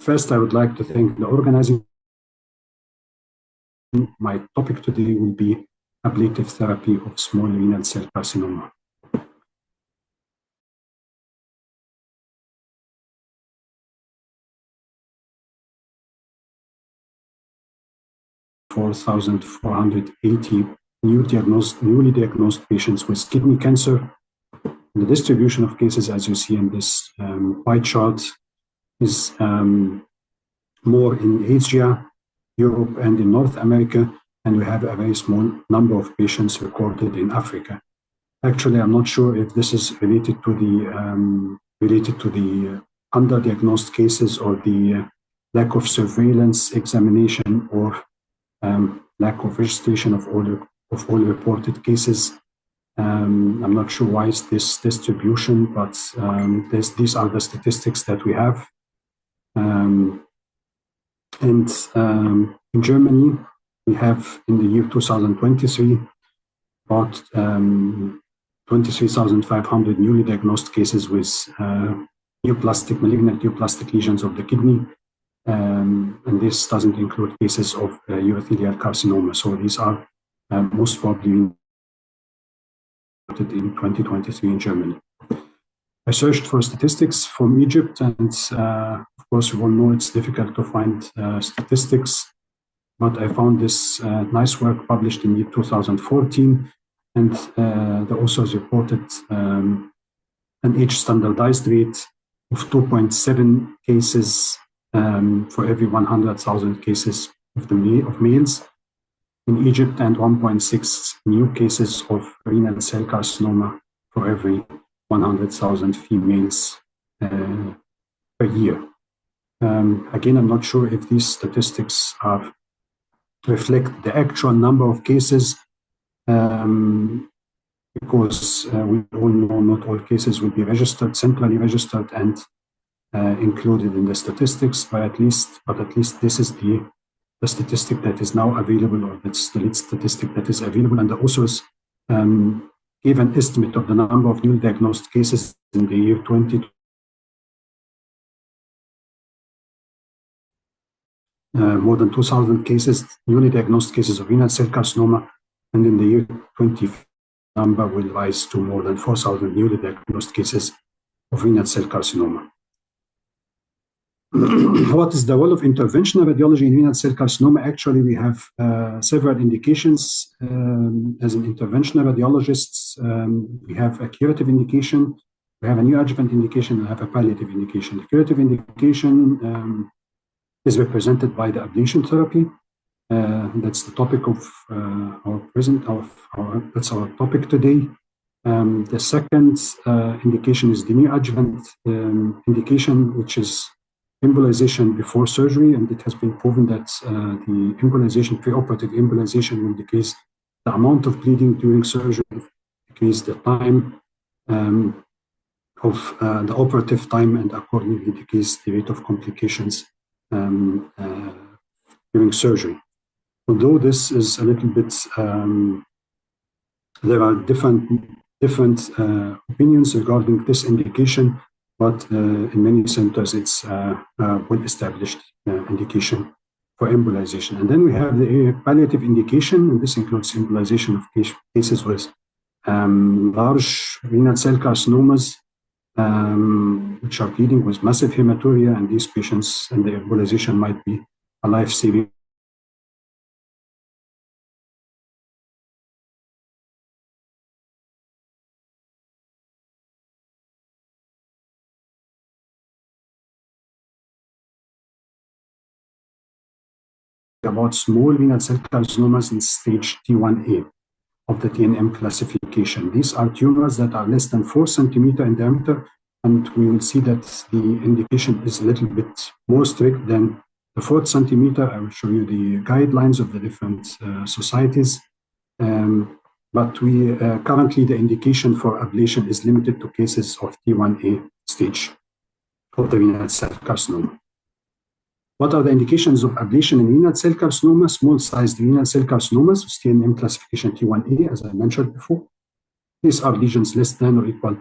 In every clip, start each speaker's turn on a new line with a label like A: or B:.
A: First, I would like to thank the organizing. My topic today will be ablative therapy of small renal cell carcinoma. Newly diagnosed patients with kidney cancer. The distribution of cases, as you see in this pie chart, is more in Asia, Europe, and in North America, and we have a very small number of patients recorded in Africa. Actually, I'm not sure if this is related to the underdiagnosed cases or the lack of surveillance examination or lack of registration of all reported cases. I'm not sure why is this distribution, but these are the statistics that we have. In Germany, we have in the year 2023 about 23,500 newly diagnosed cases with malignant neoplastic lesions of the kidney. And this doesn't include cases of urothelial carcinoma. So these are most probably in 2023 in Germany. I searched for statistics from Egypt, and of course, you all know it's difficult to find statistics, but I found this nice work published in year 2014, and the authors reported an age standardized rate of 2.7 cases for every 100,000 cases of males in Egypt, and 1.6 new cases of renal cell carcinoma for every 100,000 females per year. Again, I'm not sure if these statistics reflect the actual number of cases, because we all know not all cases will be registered, centrally registered, and included in the statistics. But at least this is the statistic that is now available, or that's the lead statistic that is available, and the authors gave an estimate of the number of newly diagnosed cases in the year 2020. More than 2,000 cases, newly diagnosed cases of renal cell carcinoma, and in the year 2020, number will rise to more than 4,000 newly diagnosed cases of renal cell carcinoma. What is the role of interventional radiology in renal cell carcinoma? Actually, we have several indications as an interventional radiologist. We have a curative indication, we have a neoadjuvant indication, and we have a palliative indication. The curative indication is represented by the ablation therapy. That's the topic of that's our topic today. The second indication is the neoadjuvant indication, which is embolization before surgery, and it has been proven that the embolization, preoperative embolization, will decrease the amount of bleeding during surgery, decrease the time of the operative time, and accordingly decrease the rate of complications during surgery. Although this is a little bit, there are different opinions regarding this indication, but in many centers it's a well-established indication for embolization. And then we have the palliative indication, and this includes embolization of cases with large renal cell carcinomas, which are bleeding with massive hematuria, and these patients and the embolization might be a life-saving. About small renal cell carcinomas in stage T1A of the TNM classification. These are tumors that are less than 4 centimeters in diameter, and we will see that the indication is a little bit more strict than the 4 centimeter. I will show you the guidelines of the different societies. But we currently the indication for ablation is limited to cases of T1A stage of the renal cell carcinoma. What are the indications of ablation in renal cell carcinoma? Small-sized renal cell carcinomas with TNM classification T1A, as I mentioned before. These are lesions less than or equal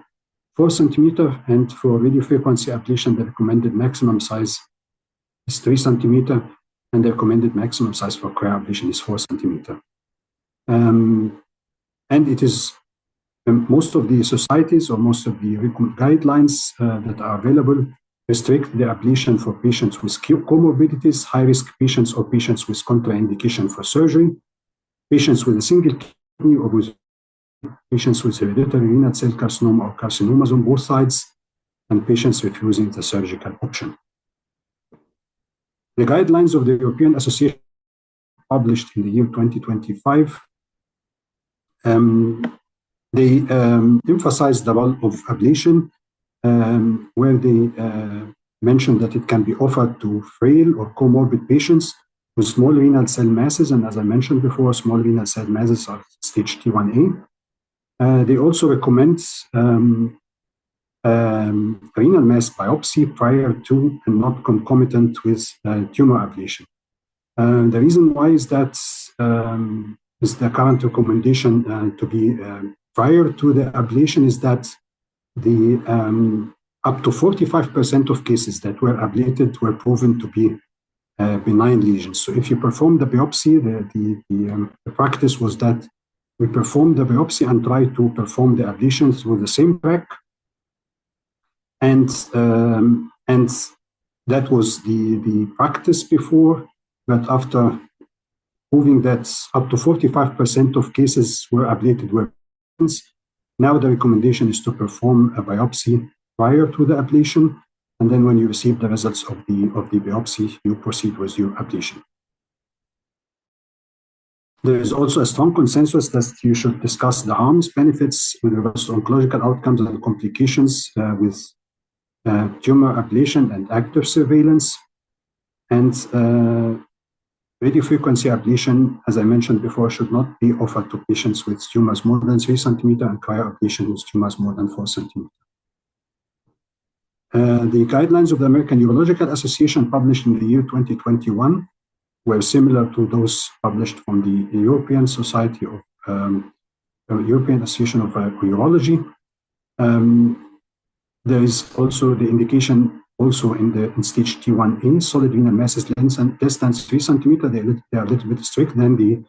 A: 4 centimeters, and for radiofrequency ablation, the recommended maximum size is 3 centimeter, and the recommended maximum size for cryoablation is 4 centimeter. And it is most of the societies or most of the guidelines that are available restrict the ablation for patients with comorbidities, high-risk patients or patients with contraindication for surgery, patients with a single kidney or with patients with hereditary renal cell carcinoma or carcinomas on both sides, and patients refusing the surgical option. The guidelines of the European Association published in the year 2025, they emphasize the role of ablation, where they mentioned that it can be offered to frail or comorbid patients with small renal cell masses, and as I mentioned before, small renal cell masses are stage T1A. They also recommend renal mass biopsy prior to and not concomitant with tumor ablation. The reason why is that is the current recommendation to be prior to the ablation is that the up to 45% of cases that were ablated were proven to be benign lesions. So if you perform the biopsy, the practice was that we perform the biopsy and try to perform the ablation through the same track. And that was the practice before, but after proving that up to 45% of cases were ablated were now the recommendation is to perform a biopsy prior to the ablation, and then when you receive the results of the biopsy, you proceed with your ablation. There is also a strong consensus that you should discuss the harms, benefits with regards to oncological outcomes and complications with tumor ablation and active surveillance. And radiofrequency ablation, as I mentioned before, should not be offered to patients with tumors more than 3 centimeter and cryoablation with tumors more than 4 centimeter. The guidelines of the American Urological Association published in the year 2021 were similar to those published from the European Society of European Association of Urology. There is also the indication also in stage T1A, solid renal masses less than 3 centimeter. They are a little bit strict than the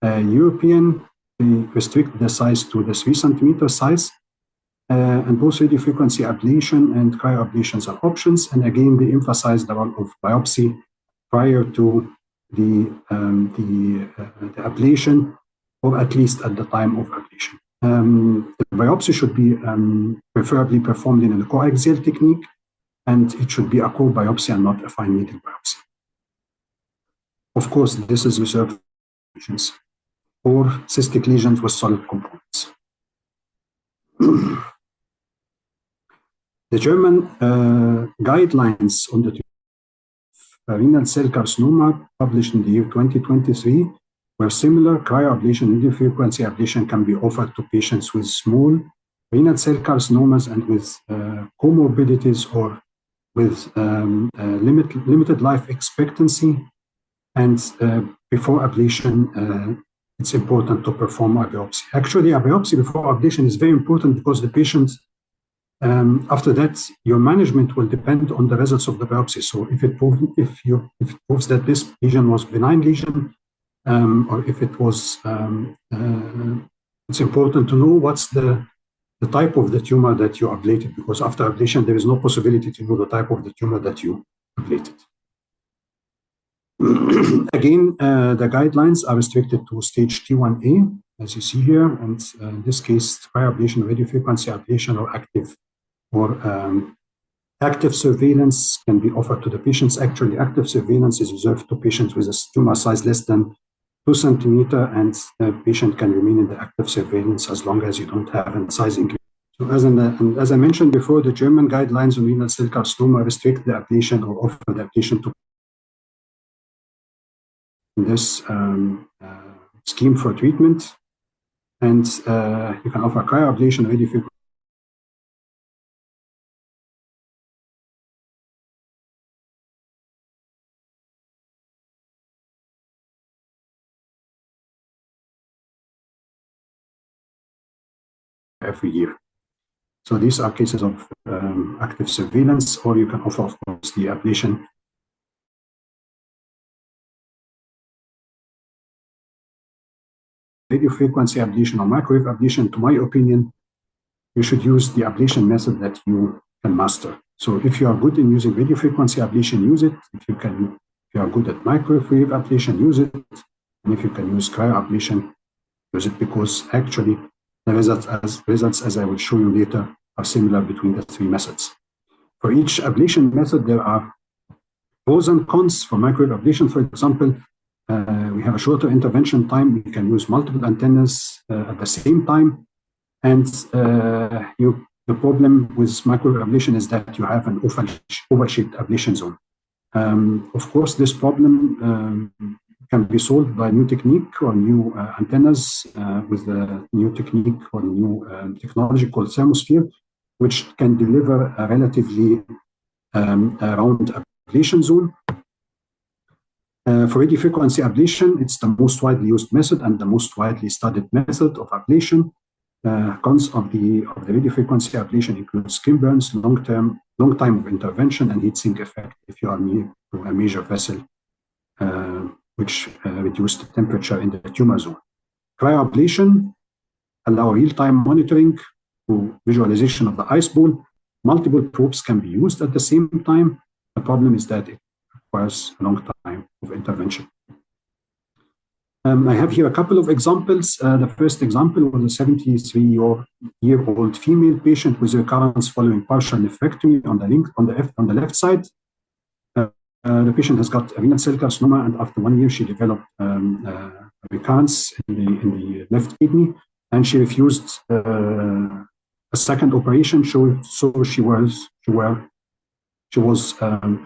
A: European. They restrict the size to the 3 centimeter size. And both radiofrequency ablation and cryoablations are options. And again, they emphasize the role of biopsy prior to the ablation, or at least at the time of ablation. The biopsy should be preferably performed in a coaxial technique, and it should be a core biopsy and not a fine needle biopsy. Of course, this is reserved for patients or cystic lesions with solid components. The German guidelines on the renal cell carcinoma published in the year 2023 were similar. Cryoablation and radiofrequency ablation can be offered to patients with small renal cell carcinomas and with comorbidities or with limited life expectancy. And before ablation, it's important to perform a biopsy. Actually, a biopsy before ablation is very important because the patient, after that, your management will depend on the results of the biopsy. So if it proves that this lesion was benign lesion, or if it was, it's important to know what's the type of the tumor that you ablated, because after ablation, there is no possibility to know the type of the tumor that you ablated. Again, the guidelines are restricted to stage T1A, as you see here, and in this case, cryoablation, radiofrequency ablation, or active surveillance can be offered to the patients. Actually, active surveillance is reserved to patients with a tumor size less than 2 centimeter, and the patient can remain in the active surveillance as long as you don't have a size increase. So as I mentioned before, the German guidelines on renal cell carcinoma restrict the ablation or offer the ablation to this scheme for treatment, and you can offer cryoablation, radiofrequency. Every year. So these are cases of active surveillance, or you can offer, of course, the ablation radio frequency ablation or microwave ablation, to my opinion, you should use the ablation method that you can master. So if you are good in using radio frequency ablation, use it. If you are good at microwave ablation, use it. And if you can use cryoablation, use it, because actually the results, as I will show you later, are similar between the three methods. For each ablation method, there are pros and cons. For microwave ablation, for example, we have a shorter intervention time. We can use multiple antennas at the same time. And the problem with microwave ablation is that you have an oval-shaped ablation zone. Of course, this problem can be solved by new technique or new antennas with a new technique or new technology called thermosphere, which can deliver a relatively round ablation zone. For radio frequency ablation, it's the most widely used method and the most widely studied method of ablation. Cons of the radio frequency ablation include skin burns, long time of intervention, and heat sink effect if you are near to a major vessel, which reduce the temperature in the tumor zone. Cryoablation allow real-time monitoring through visualization of the ice ball. Multiple probes can be used at the same time. The problem is that it requires a long time of intervention. I have here a couple of examples. The first example was a 73-year-old female patient with recurrence following partial nephrectomy on the left side. The patient has got renal cell carcinoma, and after 1 year, she developed recurrence in the left kidney, and she refused a second operation. So she was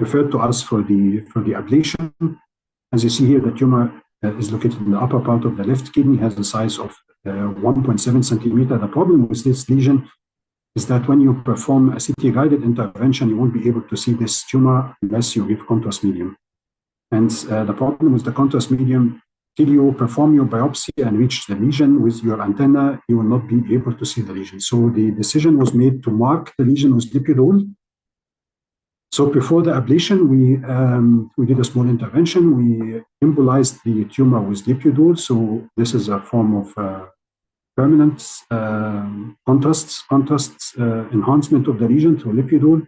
A: referred to us for the ablation. As you see here, the tumor is located in the upper part of the left kidney, has a size of 1.7 centimeter. The problem with this lesion is that when you perform a CT-guided intervention, you won't be able to see this tumor unless you give contrast medium. And the problem with the contrast medium, till you perform your biopsy and reach the lesion with your antenna, you will not be able to see the lesion. So the decision was made to mark the lesion with lipidol. So before the ablation, we did a small intervention. We embolized the tumor with lipidol. So this is a form of permanent contrast enhancement of the lesion through lipidol.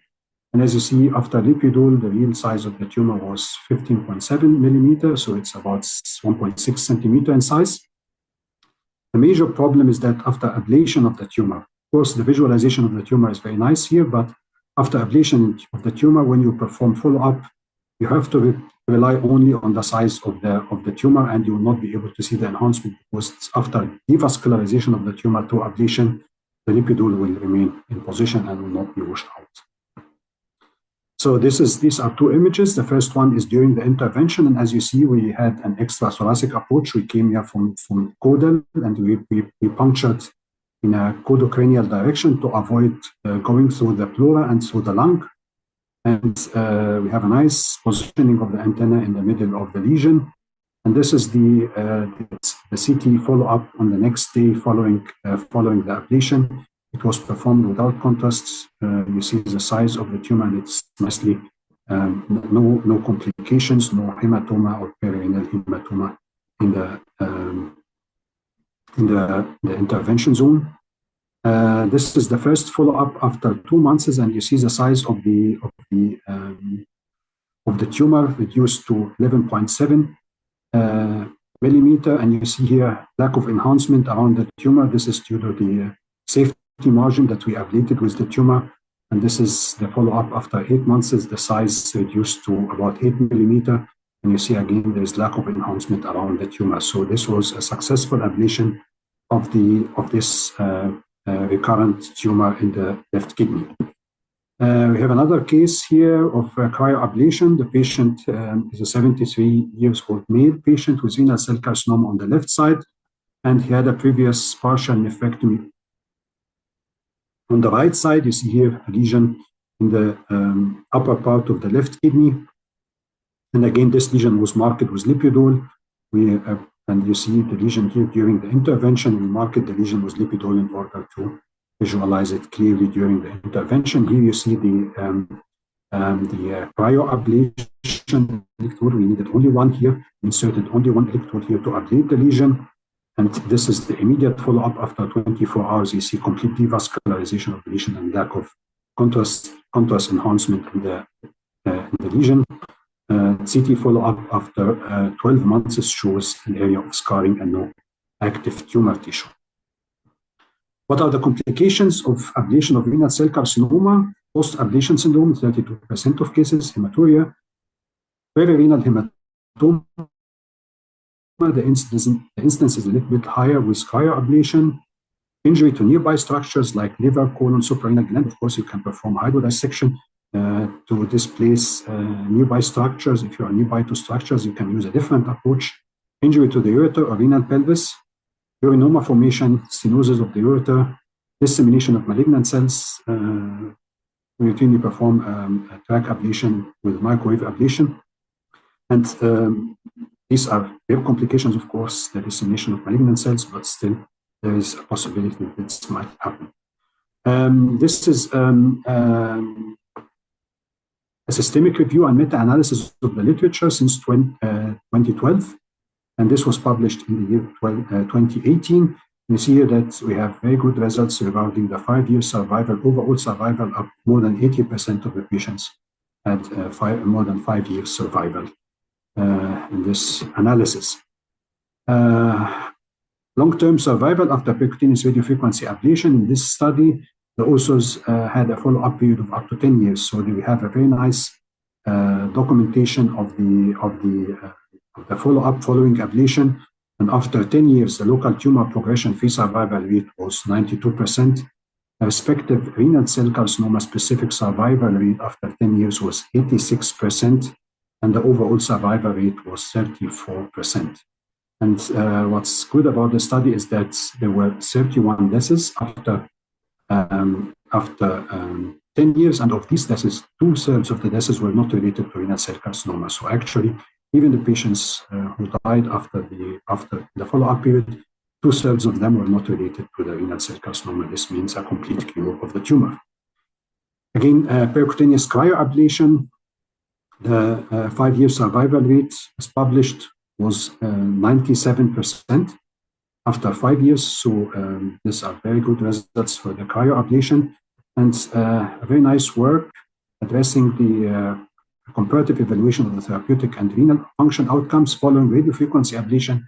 A: And as you see, after lipidol, the real size of the tumor was 15.7 millimeters. So it's about 1.6 centimeter in size. The major problem is that after ablation of the tumor, of course, the visualization of the tumor is very nice here, but after ablation of the tumor, when you perform follow-up, you have to rely only on the size of the tumor, and you will not be able to see the enhancement, because after devascularization of the tumor to ablation, the lipidol will remain in position and will not be washed out. So these are two images. The first one is during the intervention, and as you see, we had an extrathoracic approach. We came here from caudal, and we punctured in a caudocranial direction to avoid going through the pleura and through the lung. And we have a nice positioning of the antenna in the middle of the lesion. And this is the CT follow-up on the next day following the ablation. It was performed without contrasts. You see the size of the tumor, and it's nicely no complications, no hematoma or perirenal hematoma in the intervention zone. This is the first follow-up after 2 months, and you see the size of the tumor reduced to 11.7 millimeter, and you see here lack of enhancement around the tumor. This is due to the safety margin that we ablated with the tumor, and this is the follow-up after 8 months. The size reduced to about 8 millimeter, and you see again there is lack of enhancement around the tumor. So this was a successful ablation of this recurrent tumor in the left kidney. We have another case here of cryoablation. The patient is a 73-year-old male patient with renal cell carcinoma on the left side, and he had a previous partial nephrectomy. On the right side, you see here a lesion in the upper part of the left kidney. And again, this lesion was marked with lipidol. And you see the lesion here during the intervention. We marked the lesion with lipidol in order to visualize it clearly during the intervention. Here you see the cryoablation electrode. We needed only one here, inserted only one electrode here to ablate the lesion. And this is the immediate follow-up after 24 hours. You see complete devascularization of the lesion and lack of contrast enhancement in the lesion. CT follow-up after 12 months shows an area of scarring and no active tumor tissue. What are the complications of ablation of renal cell carcinoma? Post-ablation syndrome, 32% of cases, hematuria, perirenal hematoma. The incidence is a little bit higher with cryoablation. Injury to nearby structures like liver, colon, suprarenal gland. Of course, you can perform hydrodissection to displace nearby structures. If you are nearby to structures, you can use a different approach. Injury to the ureter or renal pelvis. Urinoma formation, stenosis of the ureter, dissemination of malignant cells. We routinely perform a track ablation with microwave ablation. And these are rare complications, of course, the dissemination of malignant cells, but still there is a possibility that this might happen. This is a systemic review and meta-analysis of the literature since 2012. And this was published in the year 2018. You see here that we have very good results regarding the 5-year survival, overall survival of more than 80% of the patients had more than 5 years survival in this analysis. Long-term survival after percutaneous radiofrequency ablation. In this study, the authors had a follow-up period of up to 10 years. So we have a very nice documentation of the follow-up following ablation. And after 10 years, the local tumor progression-free survival rate was 92%. The respective renal cell carcinoma specific survival rate after 10 years was 86%, and the overall survival rate was 34%. And what's good about the study is that there were 31 deaths after 10 years, and of these deaths, 2/3 of the deaths were not related to renal cell carcinoma. So actually, even the patients who died after the follow-up period, 2/3 of them were not related to the renal cell carcinoma. This means a complete cure of the tumor. Again, percutaneous cryoablation, the 5-year survival rate as published was 97% after 5 years. So these are very good results for the cryoablation, and a very nice work addressing the comparative evaluation of the therapeutic and renal function outcomes following radiofrequency ablation,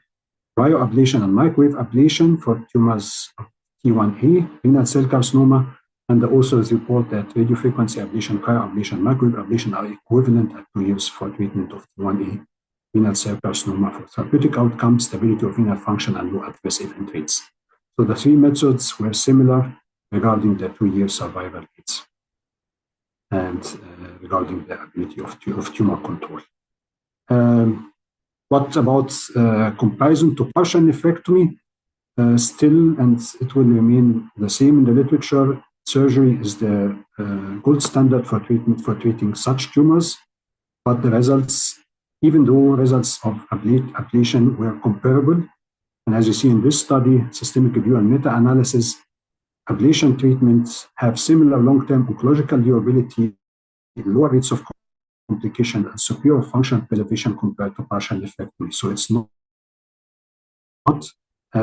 A: cryoablation, and microwave ablation for tumors of T1A, renal cell carcinoma. And the authors report that radiofrequency ablation, cryoablation, microwave ablation are equivalent at 2 years for treatment of T1A, renal cell carcinoma for therapeutic outcomes, stability of renal function, and no adverse event rates. So the 3 methods were similar regarding the 2-year survival rates and regarding the ability of tumor control. What about comparison to partial nephrectomy? Still, and it will remain the same in the literature, surgery is the gold standard for treating such tumors, but the results, even though results of ablation were comparable, and as you see in this study, systemic review and meta-analysis, ablation treatments have similar long-term oncological durability, lower rates of complication, and superior functional preservation compared to partial nephrectomy. So it's not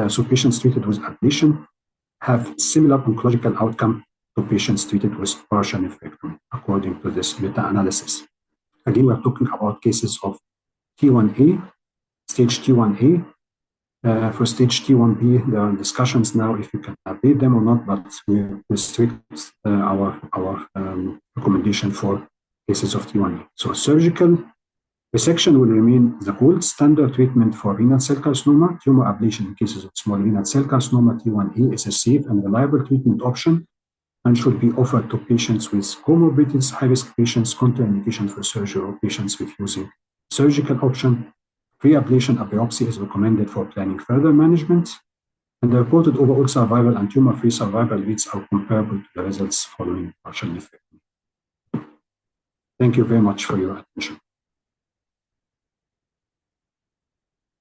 A: so patients treated with ablation have similar oncological outcome to patients treated with partial nephrectomy, according to this meta-analysis. Again, we're talking about cases of T1A, stage T1A. For stage T1B, there are discussions now if you can ablate them or not, but we restrict our recommendation for cases of T1A. So surgical resection will remain the gold standard treatment for renal cell carcinoma. Tumor ablation in cases of small renal cell carcinoma, T1A, is a safe and reliable treatment option and should be offered to patients with comorbidities, high-risk patients, contraindication for surgery, or patients refusing surgical option. Pre-ablation biopsy is recommended for planning further management, and the reported overall survival and tumor-free survival rates are comparable to the results following partial nephrectomy. Thank you very much for your attention.